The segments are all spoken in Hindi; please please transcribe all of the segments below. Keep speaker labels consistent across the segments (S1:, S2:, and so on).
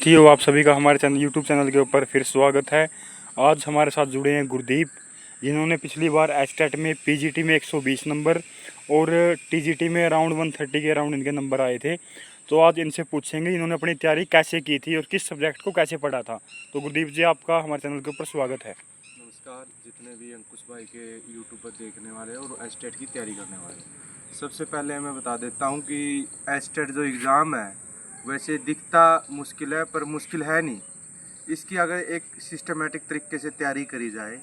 S1: थियो आप सभी का हमारे चैनल यूट्यूब चैनल के ऊपर फिर स्वागत है। आज हमारे साथ जुड़े हैं गुरदीप, जिन्होंने पिछली बार एचटेट में पीजीटी में 120 नंबर और टीजीटी में अराउंड 130 के अराउंड इनके नंबर आए थे। तो आज इनसे पूछेंगे इन्होंने अपनी तैयारी कैसे की थी और किस सब्जेक्ट को कैसे पढ़ा था। तो गुरदीप जी, आपका हमारे चैनल के ऊपर स्वागत है।
S2: नमस्कार जितने भी अंकुश भाई के यूट्यूब पर देखने वाले और एचटेट की तैयारी करने वाले, सबसे पहले मैं बता देता हूं कि एचटेट जो एग्ज़ाम है वैसे दिखता मुश्किल है पर मुश्किल है नहीं। इसकी अगर एक सिस्टमेटिक तरीके से तैयारी करी जाए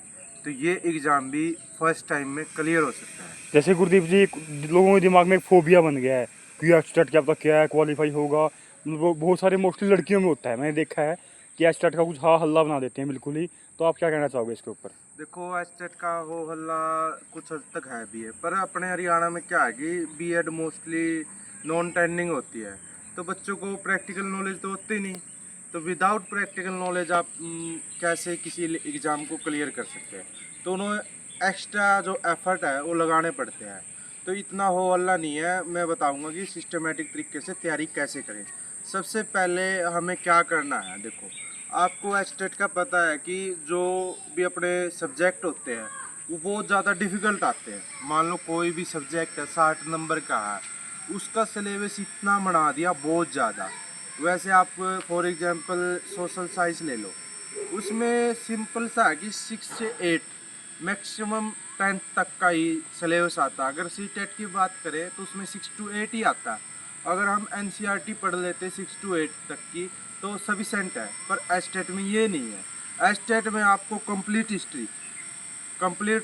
S2: तो ये एग्ज़ाम भी फर्स्ट टाइम में क्लियर हो सकता है।
S1: जैसे गुरदीप जी, लोगों के दिमाग में एक फोबिया बन गया है कि एचटेट क्या पता क्या है, क्वालिफाई होगा। वो बहुत सारे मोस्टली लड़कियों में होता है, मैंने देखा है कि एचटेट का कुछ हा हल्ला बना देते हैं बिल्कुल ही। तो आप क्या कहना चाहोगे इसके ऊपर?
S2: देखो एचटेट का हो हल्ला कुछ हद तक है भी है, पर अपने हरियाणा में क्या है कि बीएड मोस्टली नॉन टेंडिंग होती है, तो बच्चों को प्रैक्टिकल नॉलेज तो होती नहीं। तो विदाउट प्रैक्टिकल नॉलेज आप कैसे किसी एग्ज़ाम को क्लियर कर सकते हैं? तो उन्हें एक्स्ट्रा जो एफर्ट है वो लगाने पड़ते हैं। तो इतना हो हल्ला नहीं है, मैं बताऊंगा कि सिस्टमेटिक तरीके से तैयारी कैसे करें। सबसे पहले हमें क्या करना है, देखो आपको एचटेट का पता है कि जो भी अपने सब्जेक्ट होते हैं वो बहुत ज़्यादा डिफ़िकल्ट आते हैं। मान लो कोई भी सब्जेक्ट है 60 नंबर का है, उसका सिलेबस इतना बना दिया बहुत ज़्यादा। वैसे आप फॉर एग्जांपल सोशल साइंस ले लो, उसमें सिंपल सा है कि 6 से 8 मैक्सिमम 10th तक का ही सिलेबस आता है। अगर सी टेट की बात करें तो उसमें 6 to 8 ही आता है। अगर हम एनसीईआरटी पढ़ लेते 6 to 8 तक की तो सफिशेंट है, पर एचटेट में ये नहीं है। एचटेट में आपको कंप्लीट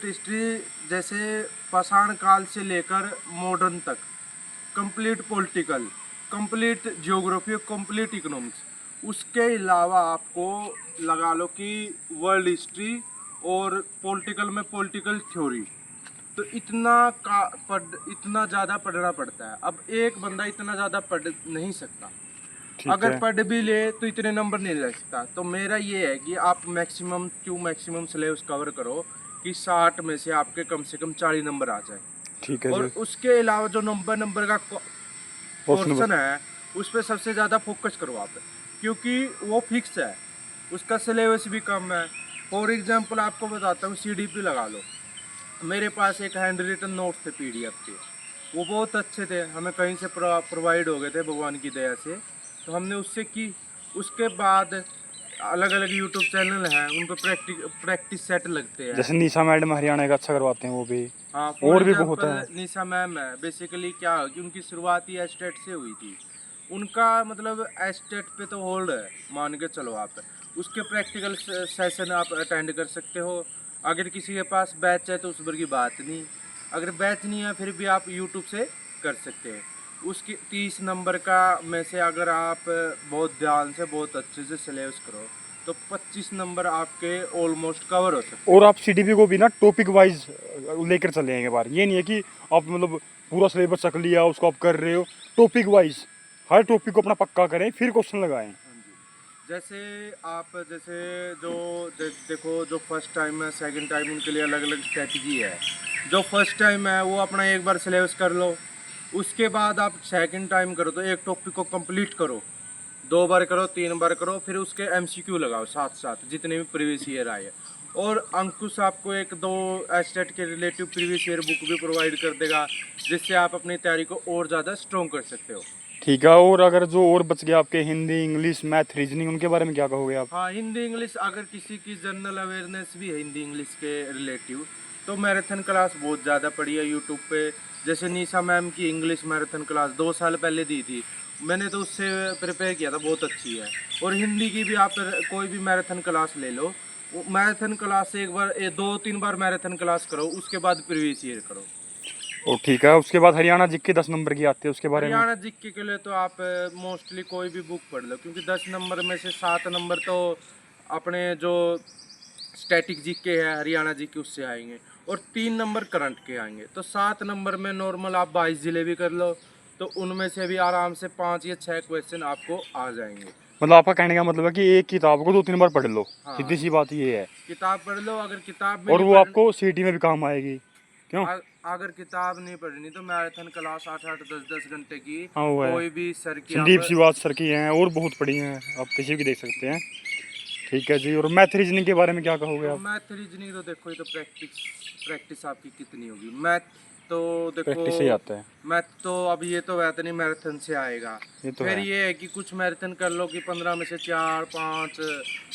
S2: हिस्ट्री जैसे पाषाण काल से लेकर मॉडर्न तक, complete political, complete geography, complete economics, उसके अलावा आपको लगा लो कि वर्ल्ड हिस्ट्री और पॉलिटिकल में पॉलिटिकल थ्योरी। तो इतना ज़्यादा पढ़ना पड़ता है। अब एक बंदा इतना ज़्यादा पढ़ नहीं सकता, अगर पढ़ भी ले तो इतने नंबर नहीं ले सकता। तो मेरा ये है कि आप मैक्सिमम सिलेबस कवर करो कि 60 में से आपके कम से कम 40 नंबर आ जाए।
S1: ठीक है
S2: और
S1: जी।
S2: उसके अलावा जो नंबर का पोर्शन है उस पर सबसे ज़्यादा फोकस करो आप, क्योंकि वो फिक्स है, उसका सिलेबस भी कम है। फॉर एग्जांपल आपको बताता हूँ, सीडीपी लगा लो। मेरे पास एक हैंड रिटन नोट्स थे पीडीएफ के, वो बहुत अच्छे थे, हमें कहीं से प्रोवाइड हो गए थे भगवान की दया से, तो हमने उससे की। उसके बाद अलग अलग यूट्यूब चैनल हैं, उन पर प्रैक्टिस सेट लगते हैं।
S1: जैसे निशा मैडम हरियाणा का अच्छा करवाते हैं वो भी,
S2: हाँ, फॉर
S1: और भी बहुत
S2: एग्जांपल
S1: है।
S2: निशा मैम है। बेसिकली क्या है कि उनकी शुरुआत ही एस्टेट से हुई थी। उनका मतलब एस्टेट पे तो होल्ड है, मान के चलो आप। उसके प्रैक्टिकल सेशन आप अटेंड कर सकते हो। अगर किसी के पास बैच है तो उस पर की बात नहीं, अगर बैच नहीं है फिर भी आप यूट्यूब से कर सकते हैं। उसकी 30 नंबर का में से अगर आप बहुत ध्यान से बहुत अच्छे से सिलेबस करो तो 25 नंबर आपके ऑलमोस्ट कवर हो सकते हैं।
S1: और आप सीडीपी को भी ना टॉपिक वाइज लेकर चले आएंगे बार, ये नहीं है कि आप मतलब पूरा सिलेबस चक लिया उसको आप कर रहे हो। टॉपिक वाइज हर टॉपिक को अपना पक्का करें, फिर क्वेश्चन लगाएं।
S2: हाँ जी। जैसे आप जैसे जो देखो, जो फर्स्ट टाइम है सेकंड टाइम उनके लिए अलग अलग स्ट्रेटजी है। जो फर्स्ट टाइम है वो अपना एक बार सिलेबस कर लो, उसके बाद आप सेकंड टाइम करो तो एक टॉपिक को कंप्लीट करो, 2 बार करो, 3 बार करो, फिर उसके एमसीक्यू लगाओ साथ साथ जितने भी प्रीवियस ईयर आए। और अंकुश आपको 1-2 एस्टेट के रिलेटिव प्रीवियस ईयर बुक भी प्रोवाइड कर देगा, जिससे आप अपनी तैयारी को और ज़्यादा स्ट्रॉन्ग कर सकते हो।
S1: ठीक है। और अगर जो और बच गया आपके हिंदी, इंग्लिश, मैथ, रीजनिंग, उनके बारे में क्या कहोगे आप?
S2: हाँ, हिंदी इंग्लिश अगर किसी की जनरल अवेयरनेस भी है हिंदी इंग्लिश के रिलेटिव, तो मैराथन क्लास बहुत ज़्यादा पड़ी है यूट्यूब पे। जैसे निशा मैम की इंग्लिश मैराथन क्लास 2 साल पहले दी थी, मैंने तो उससे प्रिपेयर किया था, बहुत अच्छी है। और हिंदी की भी आप कोई भी मैराथन क्लास ले लो, मैराथन क्लास से एक बार 2-3 बार मैराथन क्लास करो, उसके बाद प्रीवियस ईयर करो।
S1: और ठीक है, उसके बाद हरियाणा जीके 10 नंबर की आती है, उसके बारे में?
S2: हरियाणा जीके के लिए तो आप मोस्टली कोई भी बुक पढ़ लो, क्योंकि 10 नंबर में से 7 नंबर तो अपने जो स्टैटिक जीके है हरियाणा जीके उससे आएंगे, और 3 नंबर करंट के आएंगे। तो 7 नंबर में नॉर्मल आप 22 जिले भी कर लो, तो उनमें से भी आराम से 5 या 6 क्वेश्चन आपको आ जाएंगे।
S1: मतलब आपका कहने का मतलब है कि एक किताब को 2-3 बार पढ़ लो,
S2: हाँ,
S1: सीधी सी बात ये है।
S2: किताब पढ़ लो, अगर किताब में
S1: और
S2: नहीं
S1: वो
S2: पढ़।
S1: आपको सीटी में भी काम आएगी, क्यों?
S2: अगर किताब नहीं पढ़नी तो मैराथन क्लास 8-8 10-10 घंटे की
S1: हाँ वो है,
S2: कोई भी सर की
S1: संदीप
S2: आप
S1: सिवाच सर की हैं और बहुत पढ़ी हैं, आप किसी की देख सकते हैं। ठीक है जी। और मैथ रीजनिंग के बारे में क्या कहोगे
S2: तो
S1: आप?
S2: मैथ रीजनिंग तो देखो, ये तो प्रैक्टिस आपकी कितनी होगी। मैथ तो देखो,
S1: प्रैक्टिस से ही आता है,
S2: मैथ तो अब ये तो वैसे नहीं मैराथन से आएगा।
S1: ये तो
S2: फिर
S1: है।
S2: ये है कि कुछ मैराथन कर लो कि 15 में से 4-5,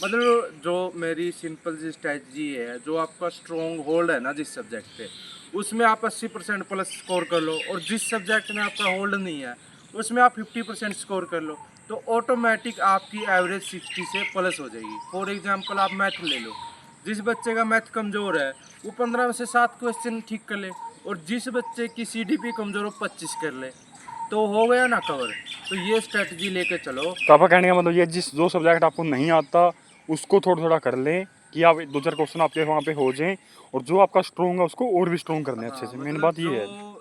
S2: मतलब जो मेरी सिंपल सी स्ट्रेटजी है, जो आपका स्ट्रॉन्ग होल्ड है ना जिस सब्जेक्ट पे, उसमें आप 80% प्लस स्कोर कर लो, और जिस सब्जेक्ट में आपका होल्ड नहीं है उसमें आप 50% स्कोर कर लो, तो ऑटोमेटिक आपकी एवरेज 60 से प्लस हो जाएगी। फॉर एग्जांपल आप मैथ ले लो, जिस बच्चे का मैथ कमज़ोर है वो 15 में से 7 क्वेश्चन ठीक कर ले, और जिस बच्चे की सीडीपी कमज़ोर हो 25 कर ले, तो हो गया ना कवर। तो ये स्ट्रेटजी लेके चलो।
S1: तो आपका कहने का मतलब ये, जिस जो सब्जेक्ट आपको नहीं आता उसको थोड़ा थोड़ा कर लें कि आप 2-4 क्वेश्चन आपके वहाँ पे हो जाएं, और जो आपका स्ट्रॉन्ग है उसको और भी स्ट्रॉन्ग करने अच्छे
S2: हाँ,
S1: से। मेन
S2: मतलब
S1: बात
S2: जो
S1: ये है।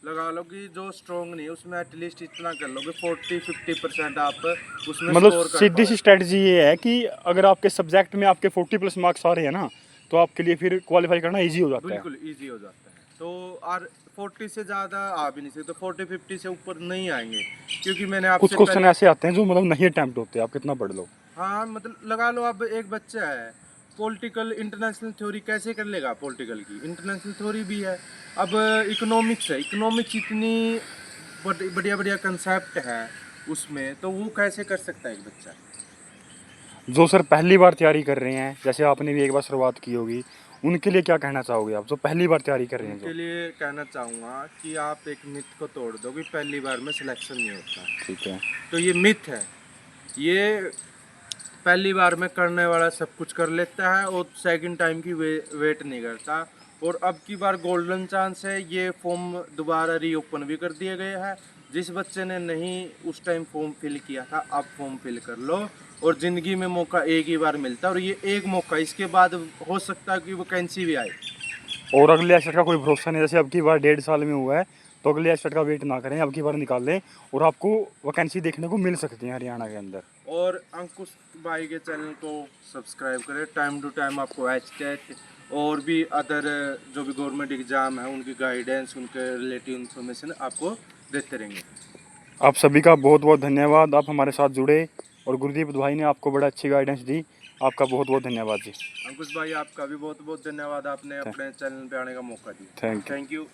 S2: लगा लो कि जो स्ट्रॉन्ग नहीं है उसमें एटलीस्ट इतना कर लो कि 40-50% आप उसमें
S1: मतलब
S2: स्कोर कर
S1: सीधी
S2: पाओ।
S1: सी स्ट्रेटजी ये है कि अगर आपके सब्जेक्ट में आपके 40+ मार्क्स आ रहे हैं ना, तो आपके लिए फिर क्वालिफाई करना इजी हो जाता है।
S2: बिल्कुल इजी हो जाता है। तो और 40 से ज़्यादा आ भी नहीं सकते, 40-50 से ऊपर नहीं आएंगे, क्योंकि मैंने
S1: कुछ
S2: आपसे
S1: क्वेश्चन
S2: पहले।
S1: ऐसे आते हैं जो मतलब नहीं अटैम्प्ट होते, आप कितना पढ़ लो।
S2: हाँ, मतलब लगा लो अब एक बच्चा है, पॉलिटिकल इंटरनेशनल थ्योरी कैसे कर लेगा, पॉलिटिकल की इंटरनेशनल थ्योरी भी है। अब इकोनॉमिक्स है, इकोनॉमिक्स इतनी बढ़िया बढ़िया कंसेप्ट है उसमें, तो वो कैसे कर सकता है एक बच्चा।
S1: जो सर पहली बार तैयारी कर रहे हैं, जैसे आपने भी एक बार शुरुआत की होगी, उनके लिए क्या कहना चाहोगे आप, जो पहली बार तैयारी कर रहे हैं जो?
S2: उनके लिए कहना चाहूँगा कि आप एक मिथ को तोड़ दो कि पहली बार में सिलेक्शन नहीं होता।
S1: ठीक है।
S2: तो ये मिथ है। ये पहली बार में करने वाला सब कुछ कर लेता है और सेकंड टाइम की वेट नहीं करता। और अब की बार गोल्डन चांस है, ये फॉर्म दोबारा रीओपन भी कर दिया गया है। जिस बच्चे ने नहीं उस टाइम फॉर्म फिल किया था, अब फॉर्म फिल कर लो। और ज़िंदगी में मौका एक ही बार मिलता है, और ये एक मौका, इसके बाद हो सकता है कि वैकेंसी भी आए।
S1: और अगले एसेट का कोई भरोसा नहीं, जैसे अब की बार 1.5 साल में हुआ है, तो अगले एसेट का वेट ना करें, अब की बार निकाल लें और आपको वैकेंसी देखने को मिल सकती है हरियाणा के अंदर।
S2: और अंकुश भाई के चैनल को सब्सक्राइब करें। टाइम टू टाइम आपको एचटेट और भी अदर जो भी गवर्नमेंट एग्ज़ाम है उनकी गाइडेंस, उनके रिलेटिव इन्फॉर्मेशन आपको देते रहेंगे।
S1: आप सभी का बहुत बहुत धन्यवाद, आप हमारे साथ जुड़े और गुरदीप भाई ने आपको बड़ा अच्छी गाइडेंस दी। आपका बहुत बहुत धन्यवाद जी।
S2: अंकुश भाई, आपका भी बहुत बहुत धन्यवाद, आपने अपने चैनल पे आने का मौका दिया।
S1: Thank you.
S2: Thank you.